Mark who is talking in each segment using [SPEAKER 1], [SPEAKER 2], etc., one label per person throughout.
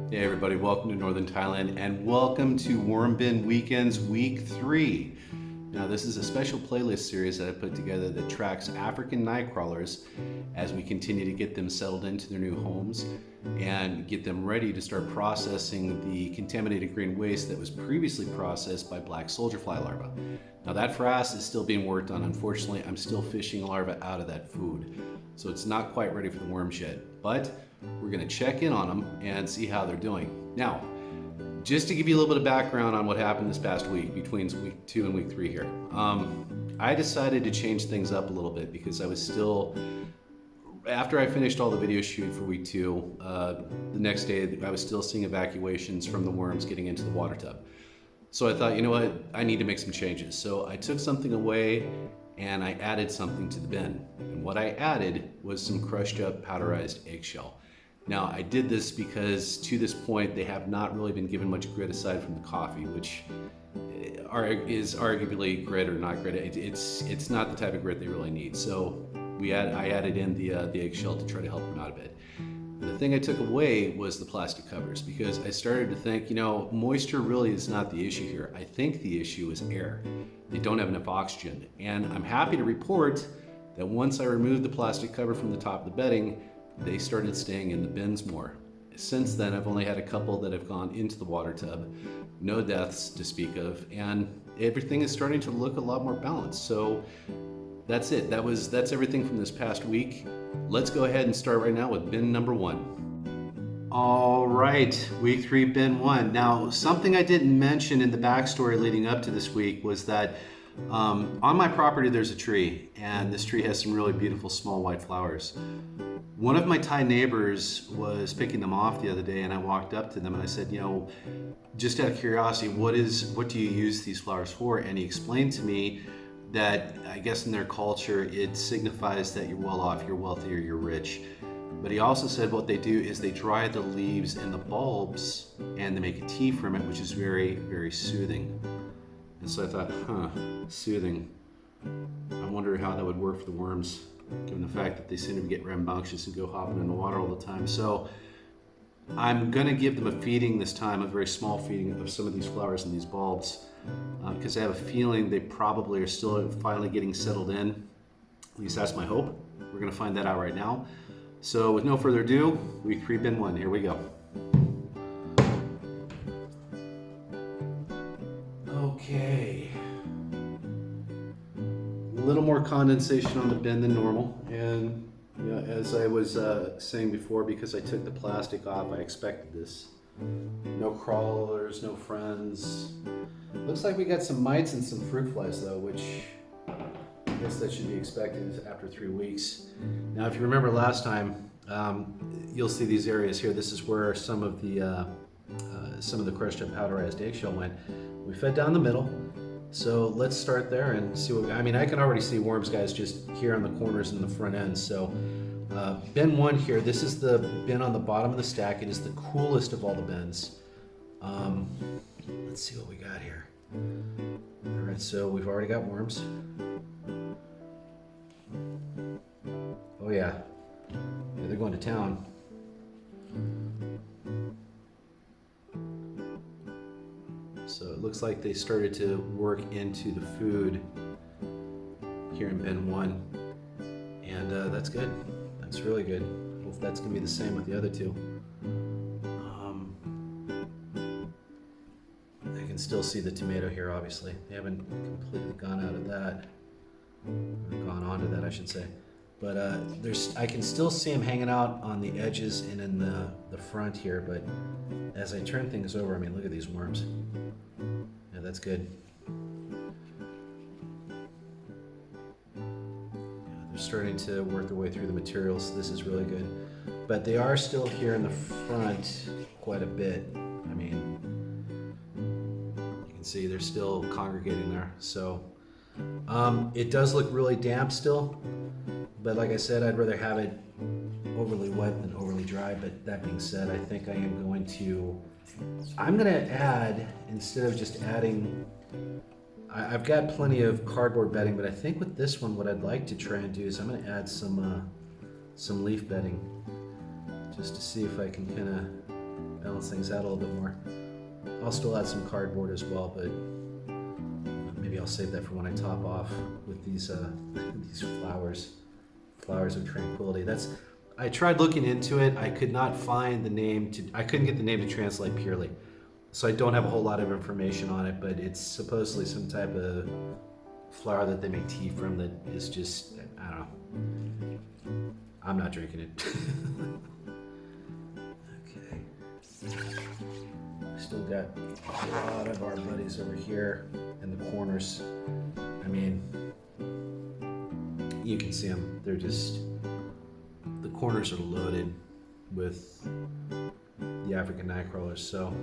[SPEAKER 1] Hey everybody, welcome to Northern Thailand and welcome to Worm Bin Weekends Week 3. Now this is a special playlist series that I put together that tracks African Nightcrawlers as we continue to get them settled into their new homes and get them ready to start processing the contaminated green waste that was previously processed by black soldier fly larvae. Now that frass is still being worked on. Unfortunately, I'm still fishing larvae out of that food. So it's not quite ready for the worms yet, but we're gonna check in on them and see how they're doing. Now, just to give you a little bit of background on what happened this past week between week 2 and week 3 here. I decided to change things up a little bit because I was still, after I finished all the video shoot for week 2, the next day I was still seeing evacuations from the worms getting into the water tub. So I thought, you know what, I need to make some changes. So I took something away and I added something to the bin. And what I added was some crushed up powderized eggshell. Now I did this because to this point they have not really been given much grit aside from the coffee, which is arguably grit or not grit. It's not the type of grit they really need. So I added in the eggshell to try to help them out a bit. The thing I took away was the plastic covers because I started to think, you know, moisture really is not the issue here. I think the issue is air. They don't have enough oxygen. And I'm happy to report that once I removed the plastic cover from the top of the bedding, they started staying in the bins more. Since then, I've only had a couple that have gone into the water tub, no deaths to speak of, and everything is starting to look a lot more balanced. So that's it. That's everything from this past week. Let's go ahead and start right now with bin number 1. All right, week 3, bin 1. Now, something I didn't mention in the backstory leading up to this week was that on my property there's a tree, and this tree has some really beautiful small white flowers. One of my Thai neighbors was picking them off the other day, and I walked up to them and I said, you know, just out of curiosity, what do you use these flowers for? And he explained to me that I guess in their culture it signifies that you're well off, you're wealthy, or you're rich. But he also said what they do is they dry the leaves and the bulbs and they make a tea from it, which is very, very soothing. And so I thought, soothing. I wonder how that would work for the worms, given the fact that they seem to get rambunctious and go hopping in the water all the time. So I'm gonna give them a feeding this time, a very small feeding of some of these flowers and these bulbs, because I have a feeling they probably are still finally getting settled in. At least that's my hope. We're gonna find that out right now. So with no further ado, week 3, bin 1, here we go. Okay. A little more condensation on the bin than normal, and you know, as I was saying before, because I took the plastic off, I expected this. No crawlers, no friends. Looks like we got some mites and some fruit flies though, which I guess that should be expected after 3 weeks. Now, if you remember last time, you'll see these areas here. This is where some of the crushed up powderized eggshell went. We fed down the middle. So let's start there and see what, I mean, I can already see worms, guys, just here on the corners and the front end. So bin 1 here, this is the bin on the bottom of the stack. It is the coolest of all the bins. Let's see what we got here. All right, so we've already got worms. Oh yeah, they're going to town. So it looks like they started to work into the food here in bin 1, and that's good. That's really good. Hope that's gonna be the same with the other 2. I can still see the tomato here, obviously. They haven't completely gone out of that, or gone onto that, I should say. But I can still see them hanging out on the edges and in the front here, but as I turn things over, I mean, look at these worms. Yeah, that's good. Yeah, they're starting to work their way through the materials. This is really good. But they are still here in the front quite a bit. I mean, you can see they're still congregating there. So it does look really damp still. But like I said, I'd rather have it overly wet than overly dry. But that being said, I think I am going to, I'm going to add, instead of just adding, I've got plenty of cardboard bedding, but I think with this one, what I'd like to try and do is I'm going to add some leaf bedding, just to see if I can kind of balance things out a little bit more. I'll still add some cardboard as well, but maybe I'll save that for when I top off with these flowers of tranquility. I tried looking into it. I could not find the name I couldn't get the name to translate purely. So I don't have a whole lot of information on it, but it's supposedly some type of flower that they make tea from that is just, I don't know. I'm not drinking it. Okay. Still got a lot of our buddies over here in the corners. I mean, you can see them. They're just, the corners are loaded with the African Nightcrawlers. So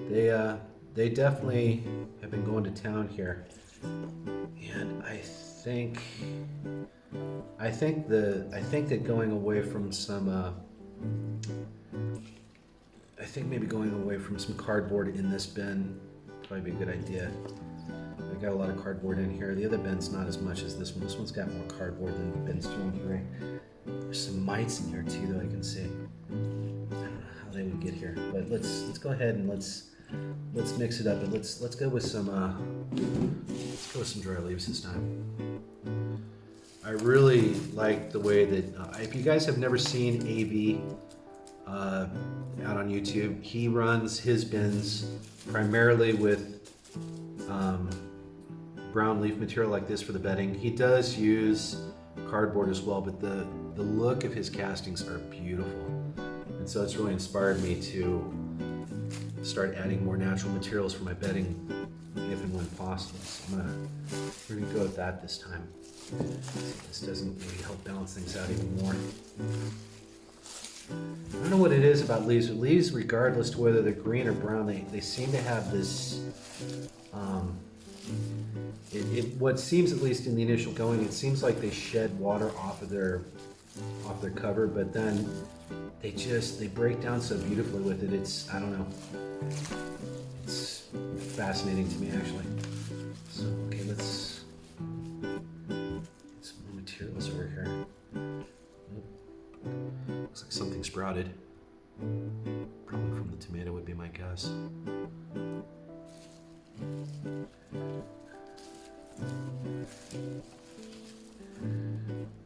[SPEAKER 1] they definitely have been going to town here. And I think that going away from some I think maybe going away from some cardboard in this bin would probably be a good idea. I got a lot of cardboard in here. The other bin's not as much as this one. This one's got more cardboard than bins 2 and 3. There's some mites in here too, though, I can see. I don't know how they would get here, but let's go ahead and let's mix it up, and let's go with some dry leaves this time. I really like the way that if you guys have never seen AV out on YouTube, he runs his bins primarily with brown leaf material like this for the bedding. He does use cardboard as well, but the look of his castings are beautiful, and so it's really inspired me to start adding more natural materials for my bedding if and when possible. So we're gonna go with that this time. This doesn't maybe help balance things out even more. I don't know what it is about leaves, but leaves, regardless to whether they're green or brown, they seem to have this, what seems, at least in the initial going, it seems like they shed water off their cover, but then they break down so beautifully with it. I don't know. It's fascinating to me, actually. So, okay, let's get some more materials over here. Looks like something sprouted. Probably from the tomato would be my guess.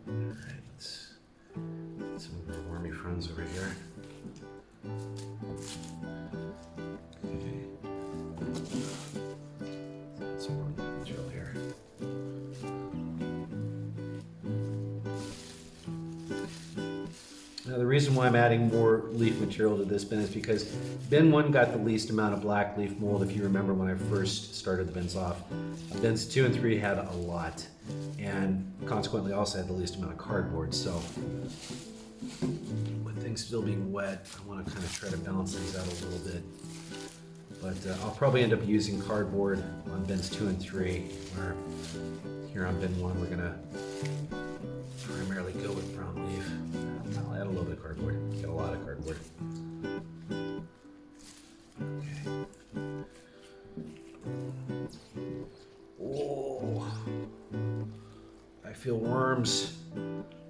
[SPEAKER 1] Alright, let's get some of our wormy friends over here. Okay. Let's some more material here. Now the reason why I'm adding more leaf material to this bin is because bin 1 got the least amount of black leaf mold, if you remember when I first started the bins off. Bins 2 and 3 had a lot, and consequently also had the least amount of cardboard. So with things still being wet, I want to kind of try to balance things out a little bit. But I'll probably end up using cardboard on bins 2 and 3, where here on bin 1 we're going to primarily go with brown leaf. I'll add a little bit of cardboard. Get a lot of cardboard. Okay. Oh, I feel worms.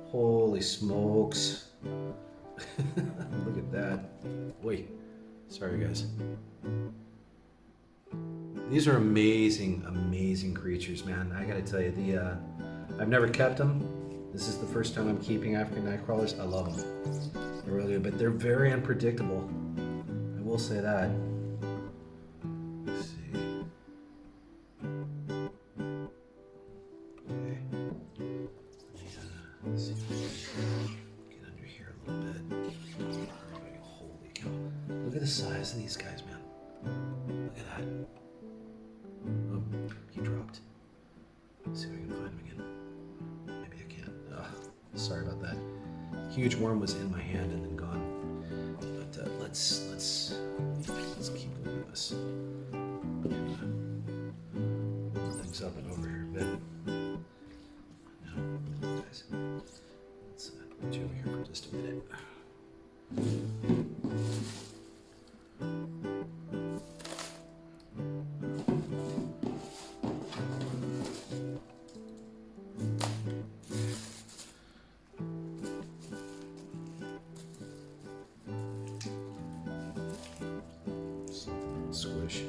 [SPEAKER 1] Holy smokes. Look at that. Wait, sorry guys. These are amazing, amazing creatures, man. I gotta tell you, I've never kept them. This is the first time I'm keeping African Nightcrawlers. I love them. I really do, but they're very unpredictable. I will say that. Let's see. Okay. Let's see if I can get under here a little bit. Holy cow. Look at the size of these guys, man. Look at that. Oh, he dropped. Let's see if I can find him again. Maybe I can't. Sorry about that. Huge worm was in my hand and then gone. But let's keep going with this. Move things up and over here a bit. Now, guys, let's put you over here for just a minute. squish.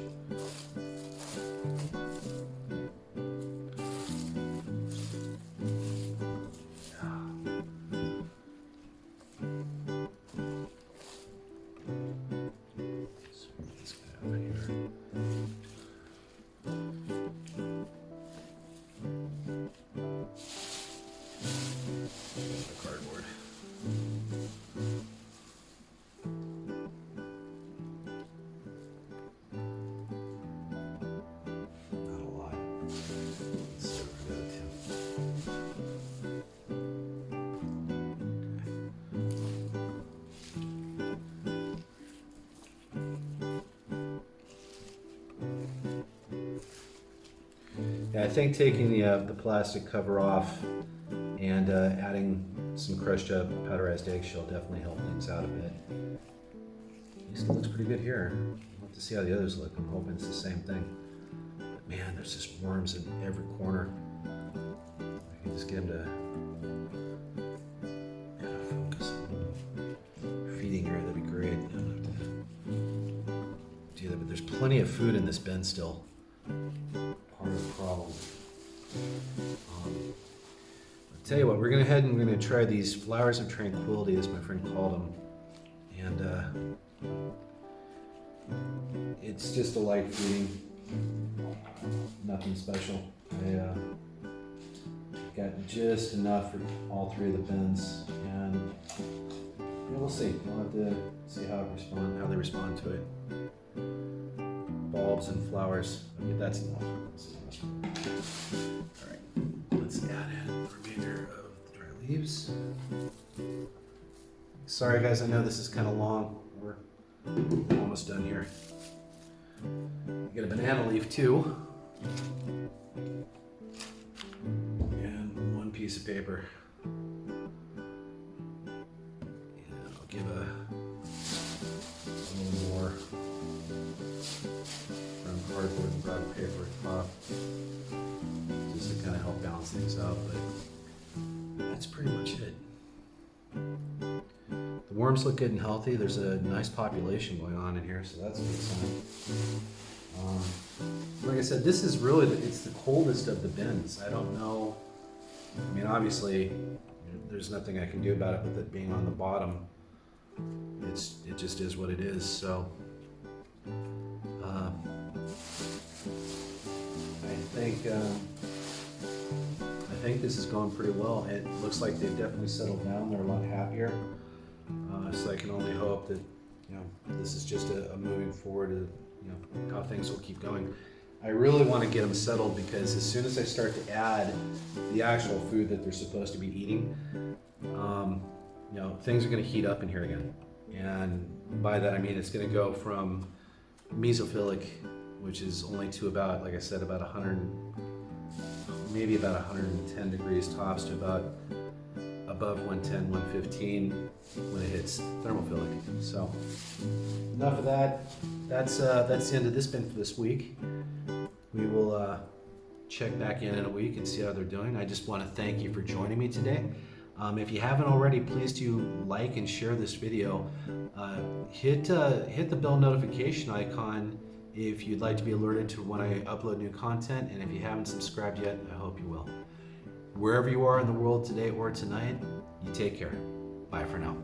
[SPEAKER 1] Cardboard. Not a lot. Let's see what we're gonna do. Yeah, I think taking the plastic cover off and adding some crushed up powderized eggshell definitely help things out a bit. At least it looks pretty good here. We'll have to see how the others look. I'm hoping it's the same thing. But man, there's just worms in every corner. I can just get them to kind of focus on feeding here. That'd be great. I don't have to do that, but there's plenty of food in this bin still. Part of the problem. I'll tell you what, we're gonna head and we're gonna try these flowers of tranquility, as my friend called them, and it's just a light feeding, nothing special. I got just enough for all three of the bins, and yeah, we'll see. We'll have to see how they respond to it. Bulbs and flowers. I mean, that's enough. All right, let's add in the remainder of the dry leaves. Sorry guys, I know this is kind of long. We're almost done here. Get a banana leaf too. And one piece of paper. And I'll give a little more from cardboard and brown paper at the top. Just to kind of help balance things out, but that's pretty much it. The worms look good and healthy. There's a nice population going on in here, so that's a good sign. Like I said, this is really, it's the coldest of the bins. I don't know, I mean obviously there's nothing I can do about it with it being on the bottom. It just is what it is, so. I think this is going pretty well. It looks like they've definitely settled down. They're a lot happier. So I can only hope that this is just a moving forward. How things will keep going. I really want to get them settled because as soon as I start to add the actual food that they're supposed to be eating, things are going to heat up in here again. And by that I mean it's going to go from mesophilic, which is only to about, like I said, about 100, maybe about 110 degrees tops, to about above 110, 115 when it hits thermophilic. So enough of that. That's the end of this bin for this week. We will check back in a week and see how they're doing. I just want to thank you for joining me today. If you haven't already, please do like and share this video. Hit the bell notification icon if you'd like to be alerted to when I upload new content, and if you haven't subscribed yet, I hope you will. Wherever you are in the world today or tonight, you take care. Bye for now.